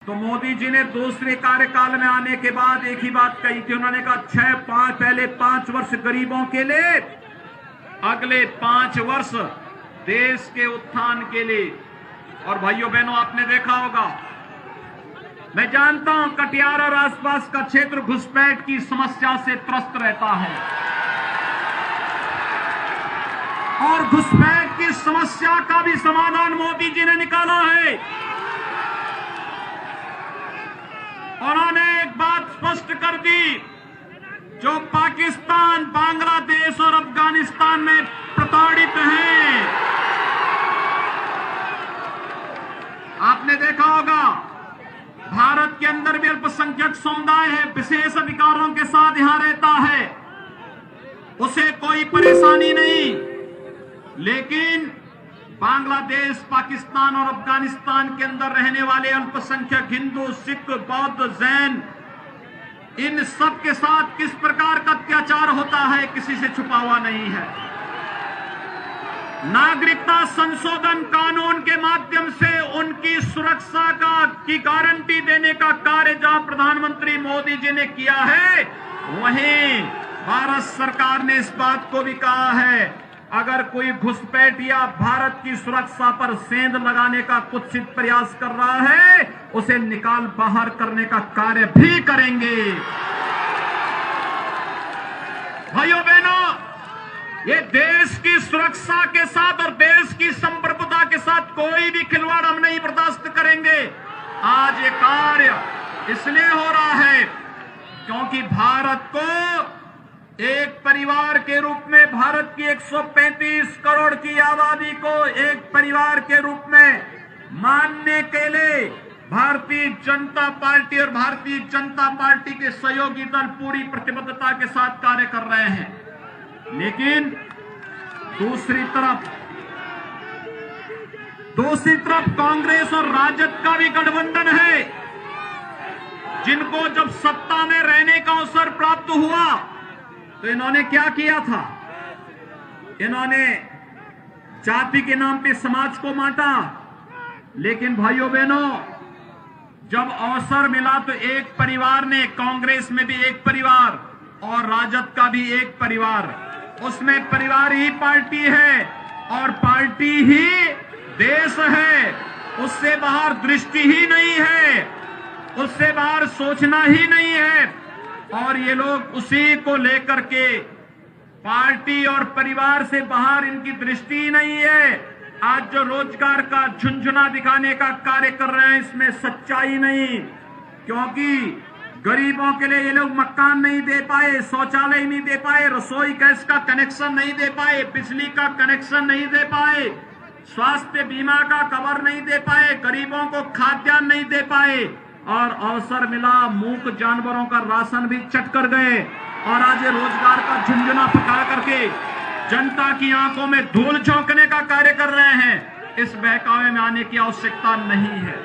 तो मोदी जी ने दूसरे कार्यकाल में आने के बाद एक ही बात कही थी। उन्होंने कहा पहले 5 वर्ष गरीबों के लिए, अगले 5 वर्ष देश के उत्थान के लिए। और भाइयों बहनों, आपने देखा होगा, मैं जानता हूं कटिहार और आसपास का क्षेत्र घुसपैठ की समस्या से त्रस्त रहता है, और घुसपैठ की समस्या का भी समाधान मोदी जी ने निकाला है। उन्होंने एक बात स्पष्ट कर दी, जो पाकिस्तान, बांग्लादेश और अफगानिस्तान में प्रताड़ित हैं। आपने देखा होगा, भारत के अंदर भी अल्पसंख्यक समुदाय है, विशेष अधिकारों के साथ यहां रहता है, उसे कोई परेशानी नहीं। लेकिन बांग्लादेश, पाकिस्तान और अफगानिस्तान के अंदर रहने वाले अल्पसंख्यक हिंदू, सिख, बौद्ध, जैन, इन सब के साथ किस प्रकार का अत्याचार होता है, किसी से छुपा हुआ नहीं है। नागरिकता संशोधन कानून के माध्यम से उनकी सुरक्षा की गारंटी देने का कार्य जहां प्रधानमंत्री मोदी जी ने किया है, वहीं भारत सरकार ने इस बात को भी कहा है, अगर कोई घुसपैठ या भारत की सुरक्षा पर सेंध लगाने का कुत्सित प्रयास कर रहा है, उसे निकाल बाहर करने का कार्य भी करेंगे। भाइयों बहनों, ये देश की सुरक्षा के साथ और देश की संप्रभुता के साथ कोई भी खिलवाड़ हम नहीं बर्दाश्त करेंगे। आज ये कार्य इसलिए हो रहा है क्योंकि भारत को एक परिवार के रूप में, भारत की 135 करोड़ की आबादी को एक परिवार के रूप में मानने के लिए भारतीय जनता पार्टी और भारतीय जनता पार्टी के सहयोगी दल पूरी प्रतिबद्धता के साथ कार्य कर रहे हैं। लेकिन दूसरी तरफ कांग्रेस और राजद का भी गठबंधन है, जिनको जब सत्ता में रहने का अवसर प्राप्त हुआ तो इन्होंने क्या किया था? इन्होंने जाति के नाम पे समाज को बांटा। लेकिन भाइयों बहनों, जब अवसर मिला तो एक परिवार ने, कांग्रेस में भी एक परिवार और राजद का भी एक परिवार, उसमें परिवार ही पार्टी है और पार्टी ही देश है, उससे बाहर दृष्टि ही नहीं है, उससे बाहर सोचना ही नहीं है। और ये लोग उसी को लेकर के, पार्टी और परिवार से बाहर इनकी दृष्टि ही नहीं है। आज जो रोजगार का झुंझुना दिखाने का कार्य कर रहे हैं, इसमें सच्चाई नहीं, क्योंकि गरीबों के लिए ये लोग मकान नहीं दे पाए, शौचालय नहीं दे पाए, रसोई गैस का कनेक्शन नहीं दे पाए, बिजली का कनेक्शन नहीं दे पाए, स्वास्थ्य बीमा का कवर नहीं दे पाए, गरीबों को खाद्यान्न नहीं दे पाए, और अवसर मिला मूक जानवरों का राशन भी चट कर गए। और आज ये रोजगार का झुंझुना पका करके जनता की आंखों में धूल झोंकने का कार्य कर रहे हैं। इस बहकावे में आने की आवश्यकता नहीं है।